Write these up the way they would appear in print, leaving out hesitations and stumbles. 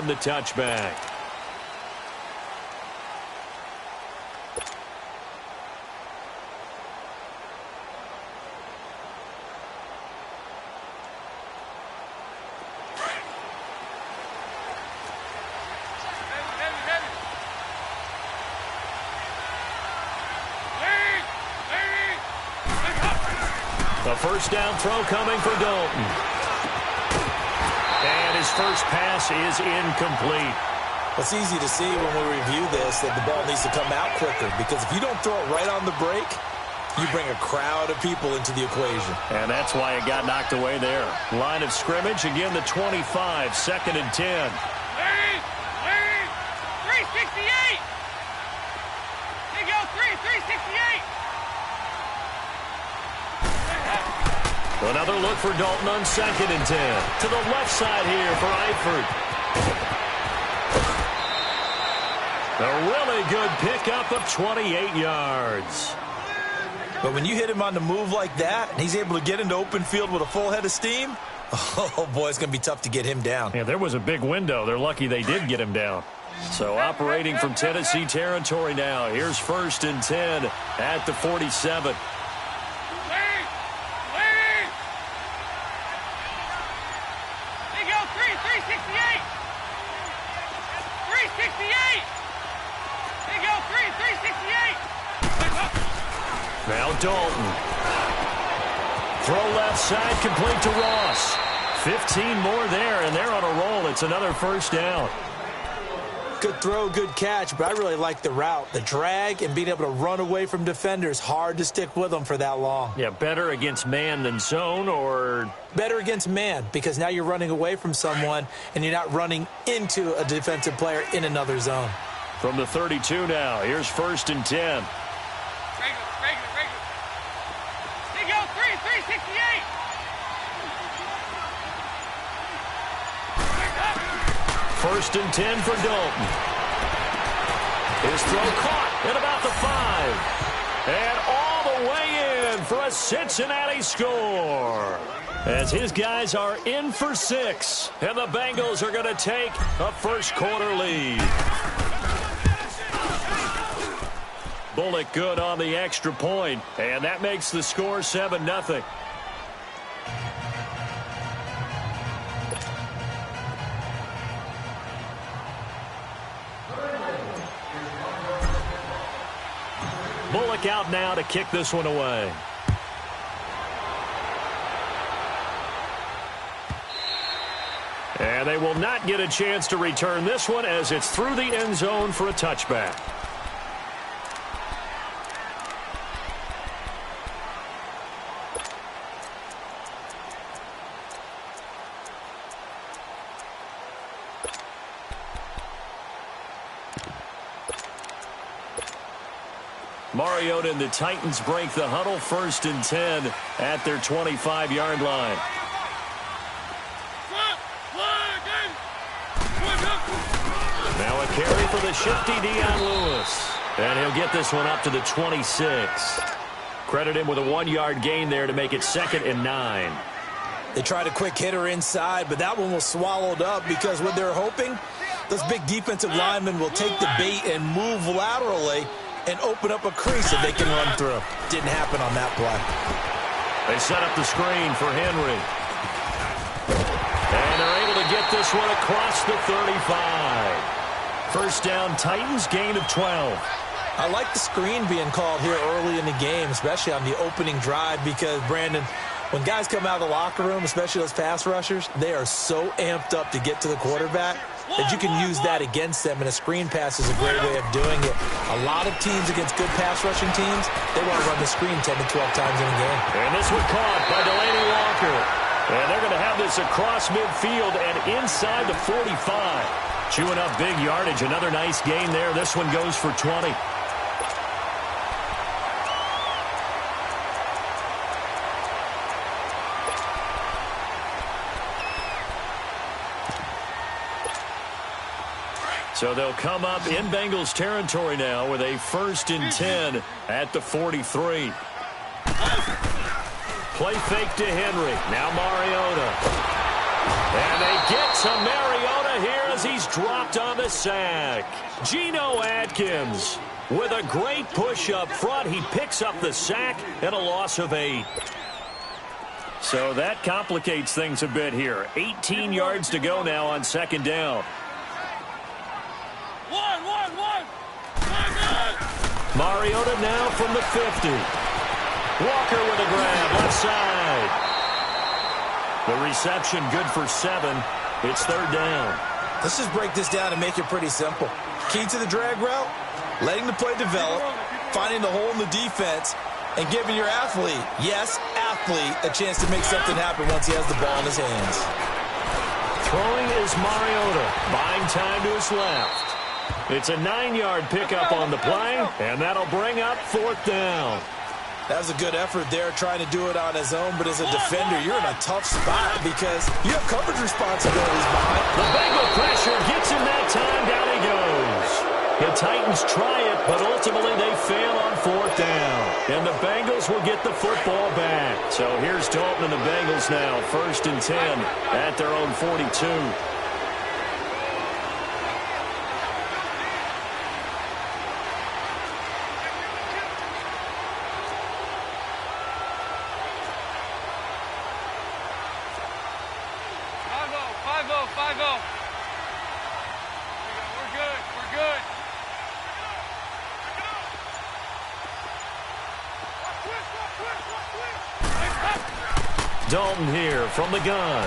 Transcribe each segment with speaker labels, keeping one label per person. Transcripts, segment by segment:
Speaker 1: on the touchback.
Speaker 2: A first down throw coming for Dalton. And his first pass is incomplete.
Speaker 3: It's easy to see when we review this that the ball needs to come out quicker, because if you don't throw it right on the break, you bring a crowd of people into the equation.
Speaker 2: And that's why it got knocked away there. Line of scrimmage, again the 25, 2nd and 10.
Speaker 4: 368! They go 368!
Speaker 2: Another look for Dalton on 2nd and 10. To the left side here for Eifert. A really good pickup of 28 yards.
Speaker 3: But when you hit him on the move like that, and he's able to get into open field with a full head of steam, oh, boy, it's going to be tough to get him down.
Speaker 2: Yeah, there was a big window. They're lucky they did get him down. So operating from Tennessee territory now. Here's 1st and 10 at the 47. Now Dalton. Throw left side, complete to Ross. 15 more there, and they're on a roll. It's another first down.
Speaker 3: Good throw, good catch, but I really like the route. The drag and being able to run away from defenders, hard to stick with them for that long.
Speaker 2: Yeah, better against man than zone, or?
Speaker 3: Better against man, because now you're running away from someone, and you're not running into a defensive player in another zone.
Speaker 2: From the 32 now, here's 1st and 10.
Speaker 4: They go 368!
Speaker 2: First and 10 for Dalton. His throw caught at about the 5. And all the way in for a Cincinnati score. As his guys are in for 6. And the Bengals are going to take a first quarter lead. Bullock good on the extra point. And that makes the score 7-0. Bullock out now to kick this one away. And they will not get a chance to return this one as it's through the end zone for a touchback. Mariota and the Titans break the huddle. 1st and 10 at their 25-yard line. Now a carry for the shifty Dion Lewis. And he'll get this one up to the 26. Credit him with a 1-yard gain there to make it 2nd and 9.
Speaker 3: They tried a quick hitter inside, but that one was swallowed up because what they're hoping, those big defensive linemen will take the bait and move laterally and open up a crease that they can run through. Didn't happen on that play.
Speaker 2: They set up the screen for Henry. And they're able to get this one across the 35. First down, Titans, gain of 12.
Speaker 3: I like the screen being called here early in the game, especially on the opening drive, because, Brandon, when guys come out of the locker room, especially those pass rushers, they are so amped up to get to the quarterback that you can use that against them, and a screen pass is a great way of doing it. A lot of teams against good pass rushing teams, they want to run the screen 10 to 12 times in a game.
Speaker 2: And this one caught by Delaney Walker. And they're going to have this across midfield and inside the 45. Chewing up big yardage. Another nice gain there. This one goes for 20. So they'll come up in Bengals territory now with a 1st and 10 at the 43. Play fake to Henry. Now Mariota. And they get to Mariota here because he's dropped on the sack. Geno Atkins with a great push up front. He picks up the sack and a loss of 8. So that complicates things a bit here. 18 yards to go now on second down.
Speaker 4: One.
Speaker 2: Mariota now from the 50. Walker with a grab, left side. The reception good for 7. It's third down.
Speaker 3: Let's just break this down and make it pretty simple. Key to the drag route, letting the play develop, finding the hole in the defense, and giving your athlete, yes, athlete, a chance to make something happen once he has the ball in his hands.
Speaker 2: Throwing is Mariota, buying time to his left. It's a 9-yard pickup on the play, and that'll bring up fourth down.
Speaker 3: That was a good effort there, trying to do it on his own, but as a defender, you're in a tough spot because you have coverage responsibilities behind.
Speaker 2: The Bengal pressure gets him that time. Down he goes. The Titans try it, but ultimately they fail on fourth down. And the Bengals will get the football back. So here's Dalton and the Bengals now, 1st and 10 at their own 42. Dalton here from the gun.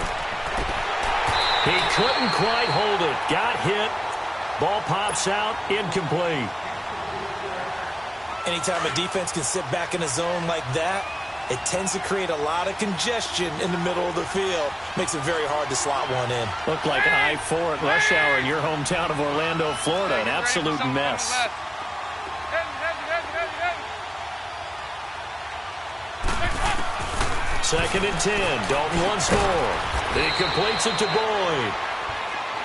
Speaker 2: He couldn't quite hold it. Got hit. Ball pops out. Incomplete.
Speaker 3: Anytime a defense can sit back in a zone like that, it tends to create a lot of congestion in the middle of the field. Makes it very hard to slot one in.
Speaker 2: Looked like I-4 at rush hour in your hometown of Orlando, Florida. An absolute mess. Second and 10. Dalton once more. He completes it to Boyd.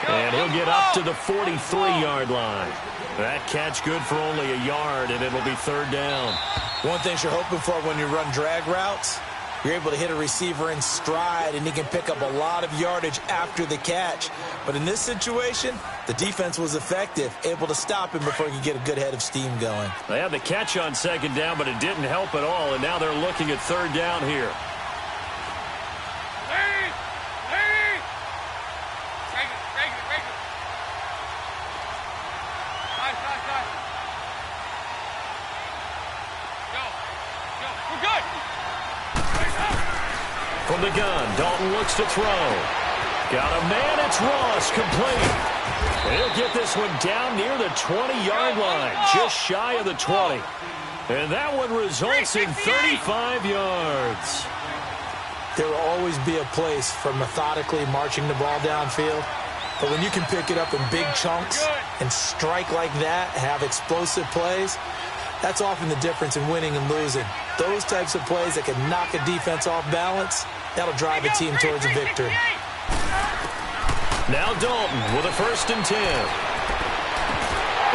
Speaker 2: And he'll get up to the 43-yard line. That catch good for only a yard, and it'll be third down.
Speaker 3: One thing you're hoping for when you run drag routes, you're able to hit a receiver in stride, and he can pick up a lot of yardage after the catch. But in this situation, the defense was effective, able to stop him before he could get a good head of steam going.
Speaker 2: They had the catch on second down, but it didn't help at all, and now they're looking at third down here. From the gun, Dalton looks to throw. Got a man, it's Ross, complete. He'll get this one down near the 20-yard line, just shy of the 20. And that one results in 35 yards.
Speaker 3: There will always be a place for methodically marching the ball downfield. But when you can pick it up in big chunks and strike like that, have explosive plays, that's often the difference in winning and losing. Those types of plays that can knock a defense off balance, that'll drive a team towards a victory.
Speaker 2: Now Dalton with a 1st and 10.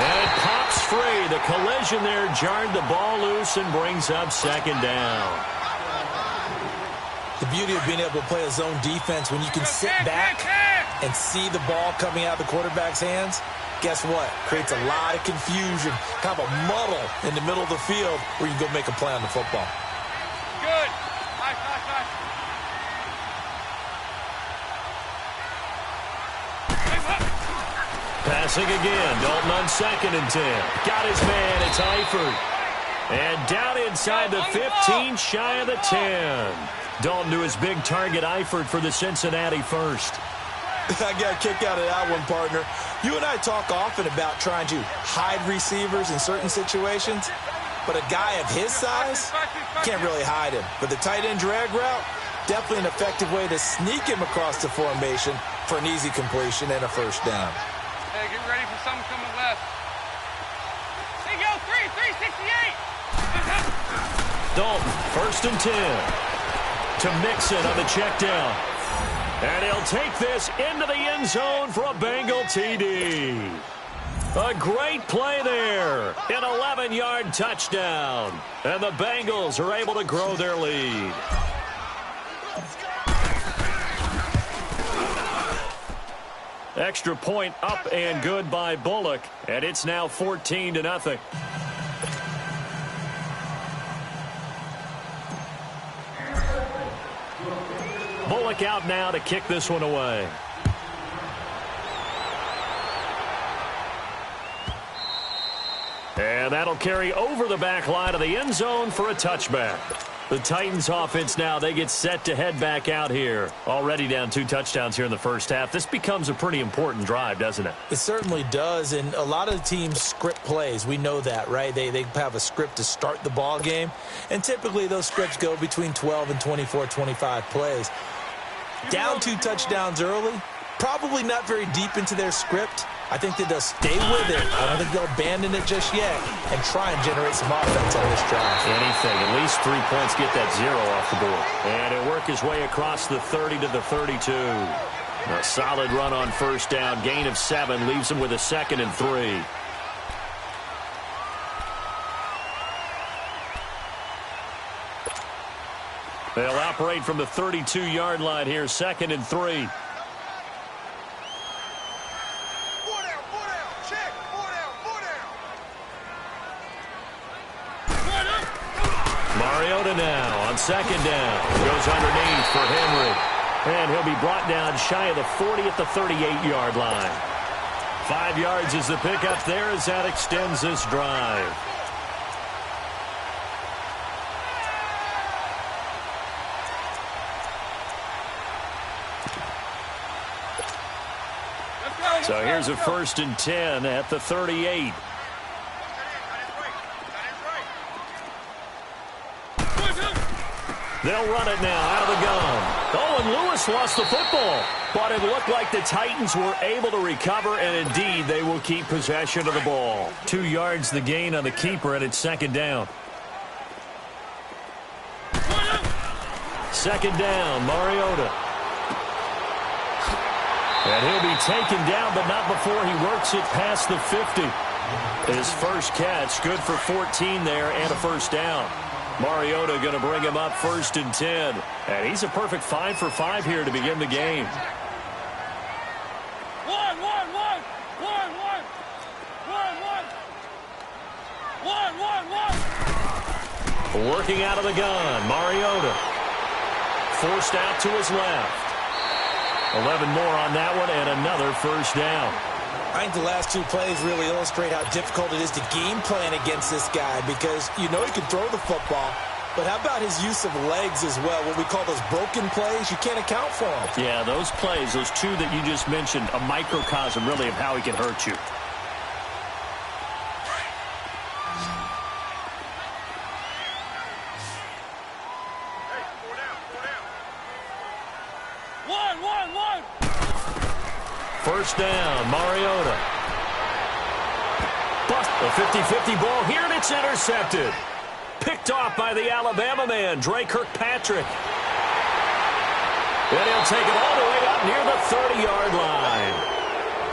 Speaker 2: And it pops free. The collision there jarred the ball loose and brings up second down.
Speaker 3: The beauty of being able to play a zone defense when you can sit back and see the ball coming out of the quarterback's hands, guess what? Creates a lot of confusion, kind of a muddle in the middle of the field where you can go make a play on the football.
Speaker 4: Good.
Speaker 2: Passing again. Dalton on 2nd and 10. Got his man. It's Eifert. And down inside the 15, shy of the 10. Dalton to his big target, Eifert, for the Cincinnati first.
Speaker 3: I got a kick out of that one, partner. You and I talk often about trying to hide receivers in certain situations, but a guy of his size can't really hide him. But the tight end drag route, definitely an effective way to sneak him across the formation for an easy completion and a first down.
Speaker 4: Hey, get ready for something coming left. Hey, go 368.
Speaker 2: Dalton, 1st and 10. To Mixon on the check down. And he'll take this into the end zone for a Bengal TD. A great play there. An 11-yard touchdown. And the Bengals are able to grow their lead. Extra point up and good by Bullock, and it's now 14-0. Bullock out now to kick this one away. And that'll carry over the back line of the end zone for a touchback. The Titans offense now, they get set to head back out here. Already down 2 touchdowns here in the first half. This becomes a pretty important drive, doesn't it?
Speaker 3: It certainly does, and a lot of the teams script plays. We know that, right? They have a script to start the ball game, and typically those scripts go between 12 and 24, 25 plays. Down 2 touchdowns early, probably not very deep into their script. I think that they'll stay with it. I don't think they'll abandon it just yet and try and generate some offense on this drive.
Speaker 2: Anything. At least 3 points, get that 0 off the board. And it'll work his way across the 30 to the 32. A solid run on first down. Gain of 7 leaves him with a 2nd and 3. They'll operate from the 32-yard line here, 2nd and 3. Mariota now on 2nd down. Goes underneath for Henry. And he'll be brought down shy of the 40 at the 38-yard line. 5 yards is the pickup there as that extends this drive. So here's a 1st and 10 at the 38. They'll run it now out of the gun. Oh, and Lewis lost the football. But it looked like the Titans were able to recover, and indeed they will keep possession of the ball. 2 yards the gain on the keeper, and it's 2nd down. 2nd down, Mariota. And he'll be taken down, but not before he works it past the 50. His first catch, good for 14 there and a 1st down. Mariota going to bring him up 1st and 10. And he's a perfect 5 for 5 here to begin the game.
Speaker 4: One.
Speaker 2: Working out of the gun, Mariota. Forced out to his left. 11 more on that one and another 1st down.
Speaker 3: I think the last 2 plays really illustrate how difficult it is to game plan against this guy because you know he can throw the football, but how about his use of legs as well? What we call those broken plays, you can't account for them.
Speaker 2: Yeah, those plays, those 2 that you just mentioned, a microcosm really of how he can hurt you.
Speaker 4: One.
Speaker 2: 1st down, Mariota. Bust a 50-50 ball here, and it's intercepted. Picked off by the Alabama man, Dre Kirkpatrick. And he'll take it all the way up near the 30-yard line.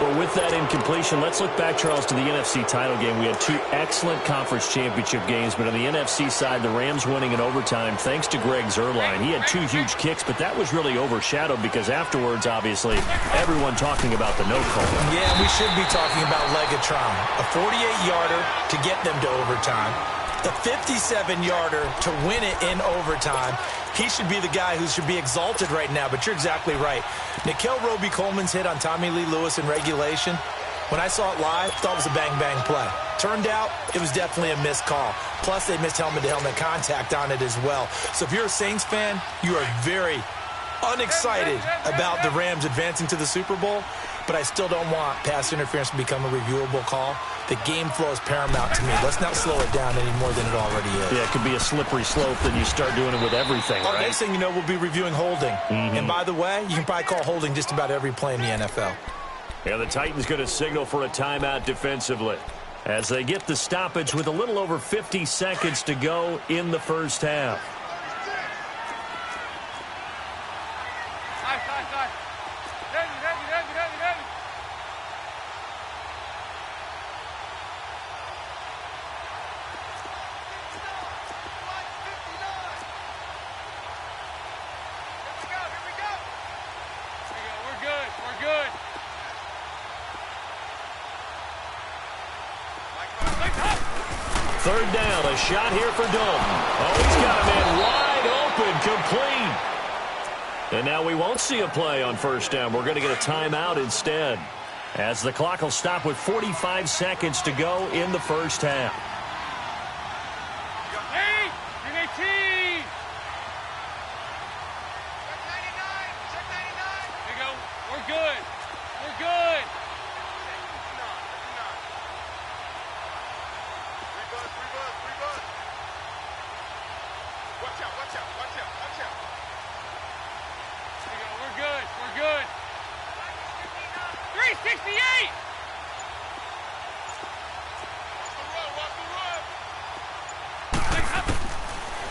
Speaker 2: Well, with that incompletion, let's look back, Charles, to the NFC title game. We had 2 excellent conference championship games, but on the NFC side, the Rams winning in overtime thanks to Greg Zuerlein. He had 2 huge kicks, but that was really overshadowed because afterwards, obviously, everyone talking about the no call.
Speaker 3: Yeah, we should be talking about Legatron. A 48-yarder to get them to overtime. The 57-yarder to win it in overtime. He should be the guy who should be exalted right now, but you're exactly right. Nickel Roby-Coleman's hit on Tommy Lee Lewis in regulation, when I saw it live, I thought it was a bang-bang play. Turned out, it was definitely a missed call. Plus, they missed helmet-to-helmet contact on it as well. So if you're a Saints fan, you are very unexcited about the Rams advancing to the Super Bowl, but I still don't want pass interference to become a reviewable call. The game flow is paramount to me. Let's not slow it down any more than it already is.
Speaker 2: Yeah, it could be a slippery slope, then you start doing it with everything, right?
Speaker 3: Next thing you know, we'll be reviewing holding. And by the way, you can probably call holding just about every play in the NFL.
Speaker 2: Yeah, the Titans going to signal for a timeout defensively as they get the stoppage with a little over 50 seconds to go in the first half.
Speaker 4: Heavy. Here we go. We're good.
Speaker 2: Third down, a shot here for Dalton. Oh, he's got a man wide open, complete. And now we won't see a play on first down. We're going to get a timeout instead, as the clock will stop with 45 seconds to go in the first half.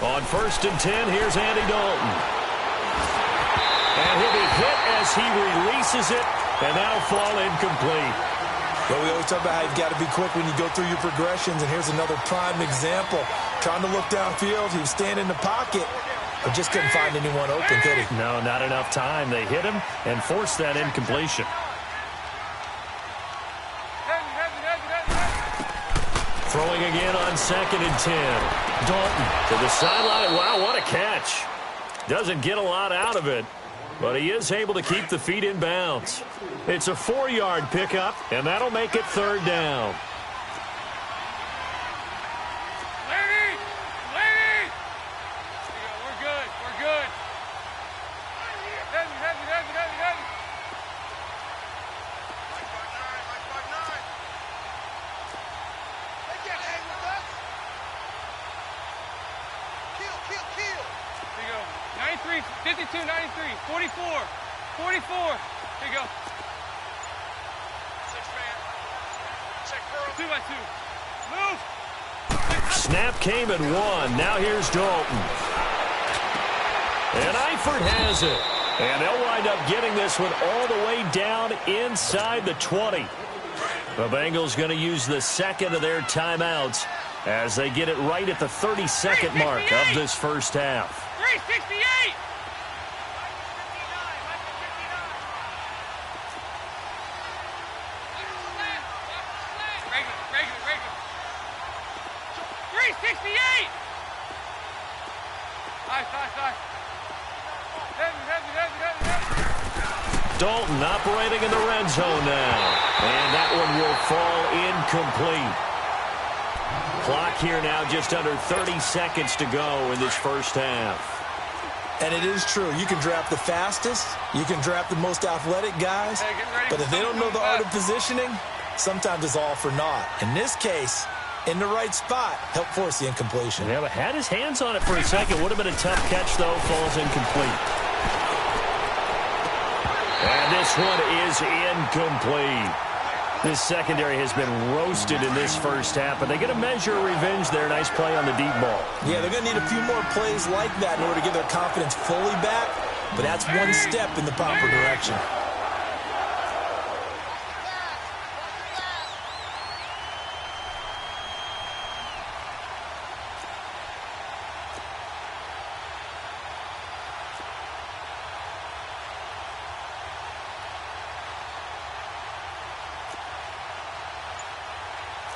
Speaker 2: On 1st and 10, here's Andy Dalton. And he'll be hit as he releases it, and that'll fall incomplete.
Speaker 3: Well, we always talk about how you've got to be quick when you go through your progressions, and here's another prime example. Trying to look downfield, he was standing in the pocket, but just couldn't find anyone open, could he?
Speaker 2: No, not enough time. They hit him and forced that incompletion. Throwing again on 2nd and 10. Dalton to the sideline. Wow, what a catch. Doesn't get a lot out of it, but he is able to keep the feet in bounds. It's a 4-yard pickup, and that'll make it 3rd down. Snap came and won. Now here's Dalton. And Eifert has it. And they'll wind up getting this one all the way down inside the 20. The Bengals going to use the second of their timeouts as they get it right at the 32nd mark of this first half.
Speaker 4: 368!
Speaker 2: Dalton operating in the red zone now. And that one will fall incomplete. Clock here now just under 30 seconds to go in this first half.
Speaker 3: And it is true. You can draft the fastest. You can draft the most athletic guys. But if they don't know the art of positioning, sometimes it's all for naught. In this case, in the right spot, help force the incompletion.
Speaker 2: Yeah, but had his hands on it for a second. Would have been a tough catch, though. Falls incomplete. And this one is incomplete. This secondary has been roasted in this first half, but they get a measure of revenge there. Nice play on the deep ball.
Speaker 3: Yeah, they're going to need a few more plays like that in order to get their confidence fully back, but that's one step in the proper direction.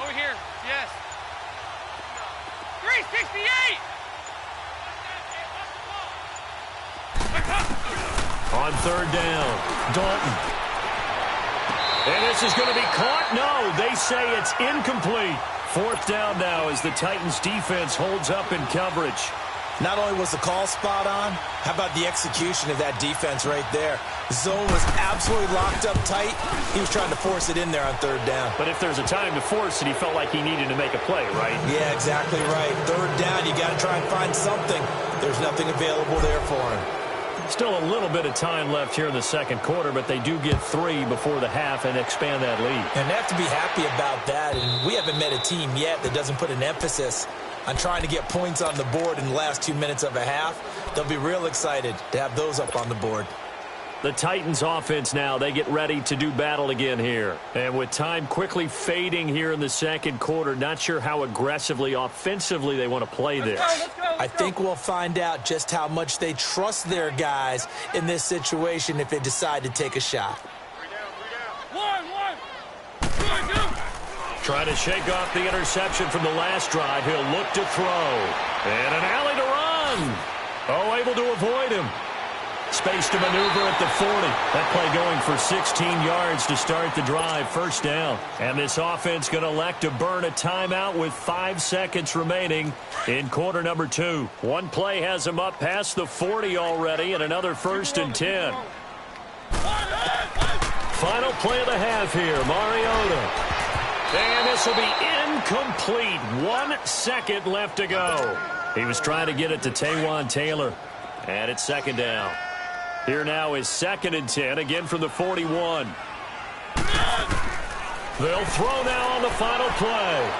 Speaker 4: Over here, yes. 368!
Speaker 2: On 3rd down, Dalton. And this is going to be caught. No, they say it's incomplete. 4th down now as the Titans defense holds up in coverage.
Speaker 3: Not only was the call spot on, how about the execution of that defense right there? The zone was absolutely locked up tight. He was trying to force it in there on 3rd down.
Speaker 2: But if there's a time to force it, he felt like he needed to make a play, right?
Speaker 3: Yeah, exactly right. 3rd down, you got to try and find something. There's nothing available there for him.
Speaker 2: Still a little bit of time left here in the second quarter, but they do get 3 before the half and expand that lead.
Speaker 3: And they have to be happy about that. And we haven't met a team yet that doesn't put an emphasis on trying to get points on the board in the last 2 minutes of a half. They'll be real excited to have those up on the board.
Speaker 2: The Titans offense now, they get ready to do battle again here. And with time quickly fading here in the second quarter, not sure how aggressively, offensively they want to play this.
Speaker 3: I think we'll find out just how much they trust their guys in this situation if they decide to take a shot.
Speaker 2: Trying to shake off the interception from the last drive. He'll look to throw. And an alley to run. Oh, able to avoid him. Space to maneuver at the 40. That play going for 16 yards to start the drive. First down. And this offense going to elect to burn a timeout with 5 seconds remaining in quarter number 2. One play has him up past the 40 already, and another 1st and 10. Final play of the half here. Mariota. And this will be incomplete. 1 second left to go. He was trying to get it to Taywan Taylor. And it's second down. Here now is 2nd and 10, again from the 41. They'll throw now on the final play.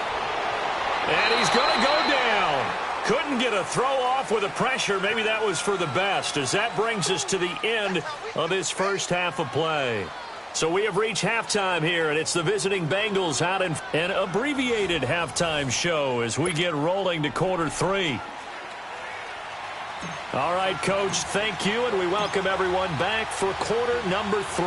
Speaker 2: And he's going to go down. Couldn't get a throw off with the pressure. Maybe that was for the best, as that brings us to the end of this first half of play. So we have reached halftime here, and it's the visiting Bengals out in an abbreviated halftime show as we get rolling to quarter 3. All right, Coach, thank you, and we welcome everyone back for quarter number 3.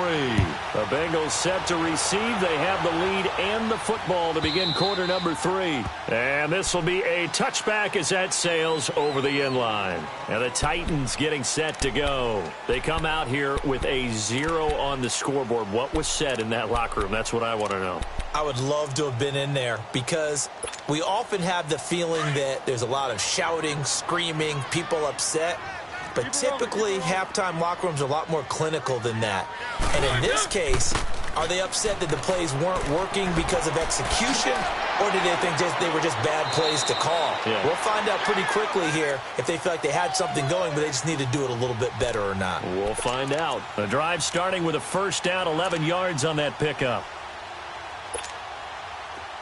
Speaker 2: The Bengals set to receive. They have the lead and the football to begin quarter number 3. And this will be a touchback as that sails over the end line. And the Titans getting set to go. They come out here with a 0 on the scoreboard. What was said in that locker room? That's what I want to know.
Speaker 3: I would love to have been in there because we often have the feeling that there's a lot of shouting, screaming, people upset. But typically, halftime locker rooms are a lot more clinical than that. And in this case, are they upset that the plays weren't working because of execution, or did they think they were just bad plays to call? Yeah. We'll find out pretty quickly here if they feel like they had something going, but they just need to do it a little bit better or not.
Speaker 2: We'll find out. The drive starting with a first down, 11 yards on that pickup.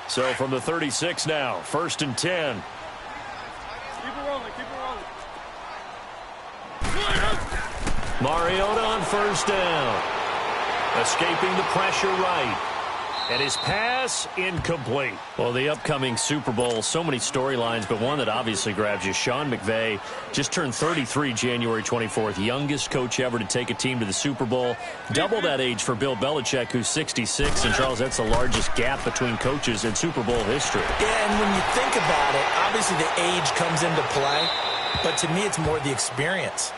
Speaker 2: So from the 36 now, 1st and 10.
Speaker 4: Keep it rolling, keep it rolling.
Speaker 2: Mariota on first down. Escaping the pressure right. And his pass incomplete. Well, the upcoming Super Bowl, so many storylines, but one that obviously grabs you. Sean McVay just turned 33 January 24th. Youngest coach ever to take a team to the Super Bowl. Double that age for Bill Belichick, who's 66. And, Charles, that's the largest gap between coaches in Super Bowl history.
Speaker 3: Yeah, and when you think about it, obviously the age comes into play. But to me, it's more the experience.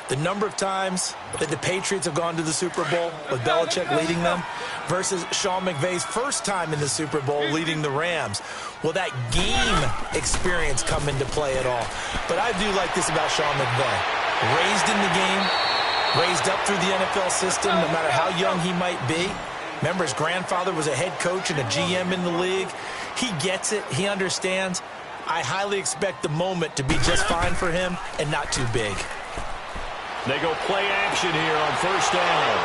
Speaker 3: The number of times that the Patriots have gone to the Super Bowl with Belichick leading them versus Sean McVay's first time in the Super Bowl leading the Rams. Will that game experience come into play at all? But I do like this about Sean McVay. Raised in the game, raised up through the NFL system, no matter how young he might be. Remember, his grandfather was a head coach and a GM in the league. He gets it. He understands. I highly expect the moment to be just fine for him and not too big.
Speaker 2: They go play action here on first down.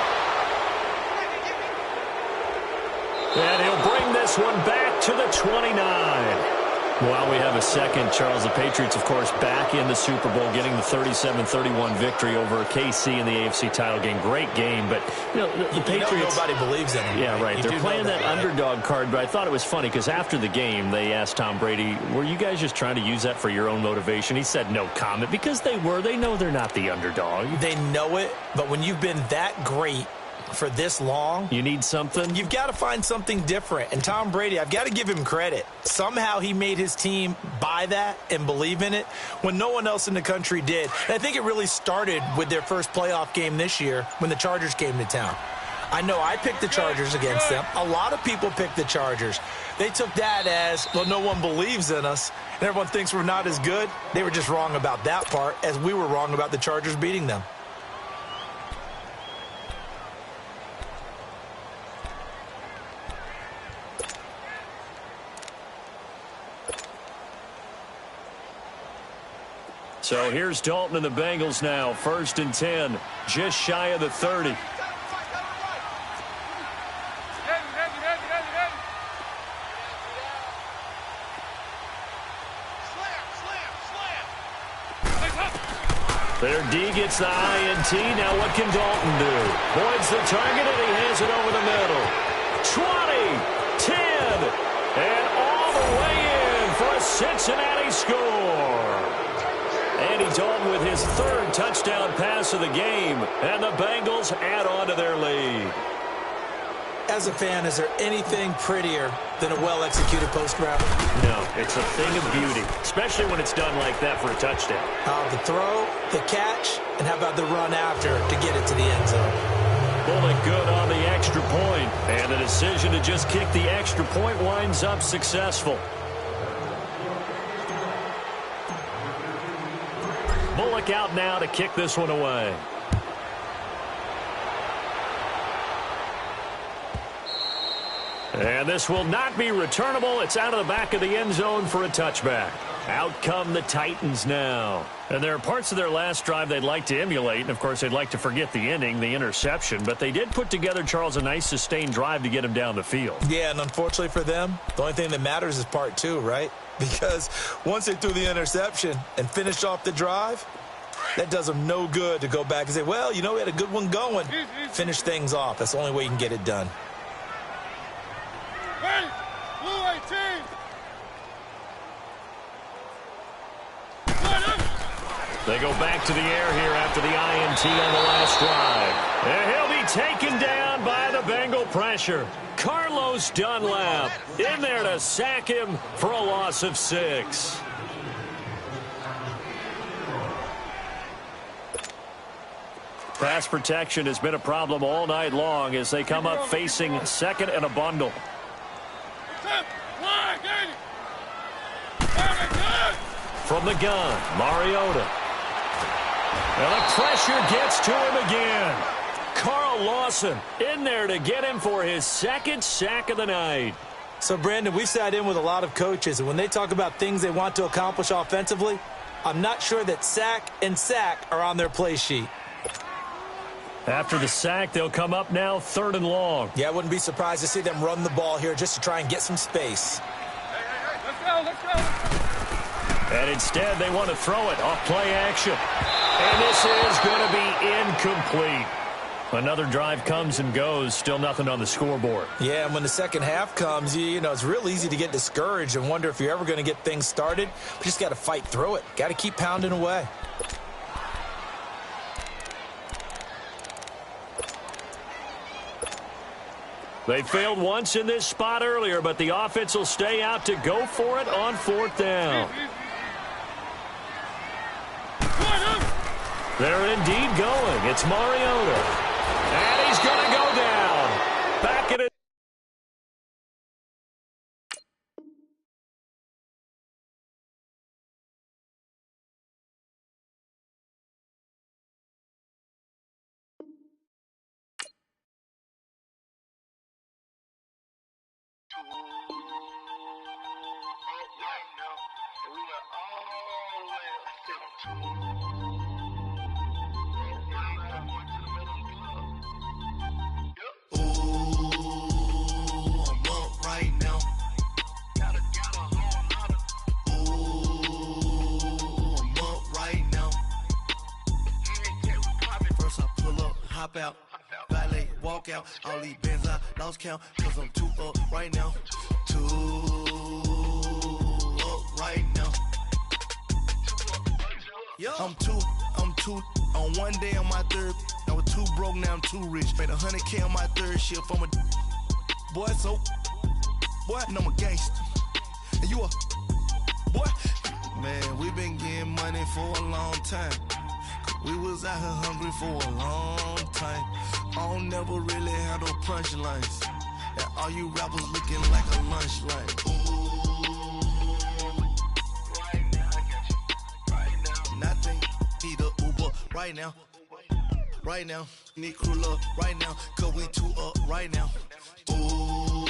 Speaker 2: And he'll bring this one back to the 29. While we have a second, Charles, the Patriots, of course, back in the Super Bowl, getting the 37-31 victory over KC in the AFC title game. Great game, but you know, the Patriots.
Speaker 3: Nobody believes in them.
Speaker 2: Yeah, right. They're playing that underdog card, but I thought it was funny because after the game, they asked Tom Brady, were you guys just trying to use that for your own motivation? He said no comment because they were. They know they're not the underdog.
Speaker 3: They know it, but when you've been that great for this long,
Speaker 2: you need something.
Speaker 3: You've got to find something different. And Tom Brady, I've got to give him credit. Somehow he made his team buy that and believe in it when no one else in the country did. And I think it really started with their first playoff game this year when the Chargers came to town. I know I picked the Chargers against them. A lot of people picked the Chargers. They took that as, well, no one believes in us, and everyone thinks we're not as good. They were just wrong about that part, as we were wrong about the Chargers beating them.
Speaker 2: So here's Dalton and the Bengals now. 1st and 10, just shy of the 30. Their D gets the INT. Now what can Dalton do? Boyd's the target, and he has it over the middle. 20, 10, and all the way in for a Cincinnati score. Andy Dalton with his 3rd touchdown pass of the game, and the Bengals add on to their lead.
Speaker 3: As a fan, is there anything prettier than a well-executed post route?
Speaker 2: No, it's a thing of beauty, especially when it's done like that for a touchdown.
Speaker 3: The throw, the catch, and how about the run after to get it to the end zone?
Speaker 2: Bullock good on the extra point, and the decision to just kick the extra point winds up successful. Bullock out now to kick this one away. And this will not be returnable. It's out of the back of the end zone for a touchback. Out come the Titans now. And there are parts of their last drive they'd like to emulate. And, of course, they'd like to forget the inning, the interception. But they did put together, Charles, a nice sustained drive to get him down the field.
Speaker 3: Yeah, and unfortunately for them, the only thing that matters is part two, right? Because once they threw the interception and finished off the drive, that does them no good to go back and say, well, you know, we had a good one going. Finish things off. That's the only way you can get it done.
Speaker 4: Hey, Blue 18.
Speaker 2: They go back to the air here after the INT on the last drive. And he'll be taken down by the Bengal pressure. Carlos Dunlap in there to sack him for a loss of 6. Pass protection has been a problem all night long as they come up facing second and a bundle. From the gun, Mariota. And the pressure gets to him again. Carl Lawson in there to get him for his second sack of the night.
Speaker 3: So, Brandon, we've sat in with a lot of coaches, and when they talk about things they want to accomplish offensively, I'm not sure that sack and sack are on their play sheet.
Speaker 2: After the sack, they'll come up now 3rd and long.
Speaker 3: Yeah, I wouldn't be surprised to see them run the ball here just to try and get some space.
Speaker 4: Hey, let's go.
Speaker 2: And instead, they want to throw it off play action. And this is going to be incomplete. Another drive comes and goes, still nothing on the scoreboard.
Speaker 3: Yeah, and when the second half comes, you know, it's real easy to get discouraged and wonder if you're ever going to get things started. But just got to fight through it. Got to keep pounding away.
Speaker 2: They failed once in this spot earlier, but the offense will stay out to go for it on 4th down. They're indeed going. It's Mariota. And he's going to go down. Back in it.
Speaker 1: Out, valet, walk out, all these bands I lost count, cause I'm 2 up right now, 2 up right now, I'm two, on one day on my third, I was 2 broke, now I'm 2 rich, made 100K on my third shift, I'm a boy, so, boy, and I'm a gangster, and you a, boy, man, we been getting money for a long time. We was out here hungry for a long time. I don't never really handle punchlines. And all you rappers looking like a lunch line. Ooh, right now, I got you. Right now, nothing. Need a Uber right now. Right now, need crew love right now. Cause we 2 up right now. Ooh,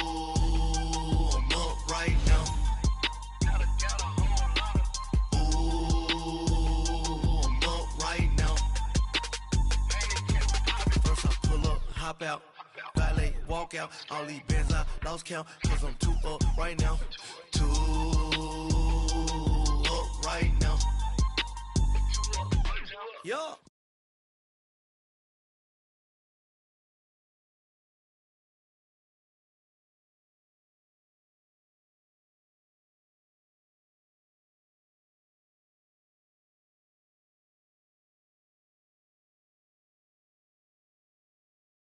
Speaker 1: I'm up right now. Hop out, valet, walk out, all these bands I lost count, cause I'm 2 up right now, 2 up right now, yeah.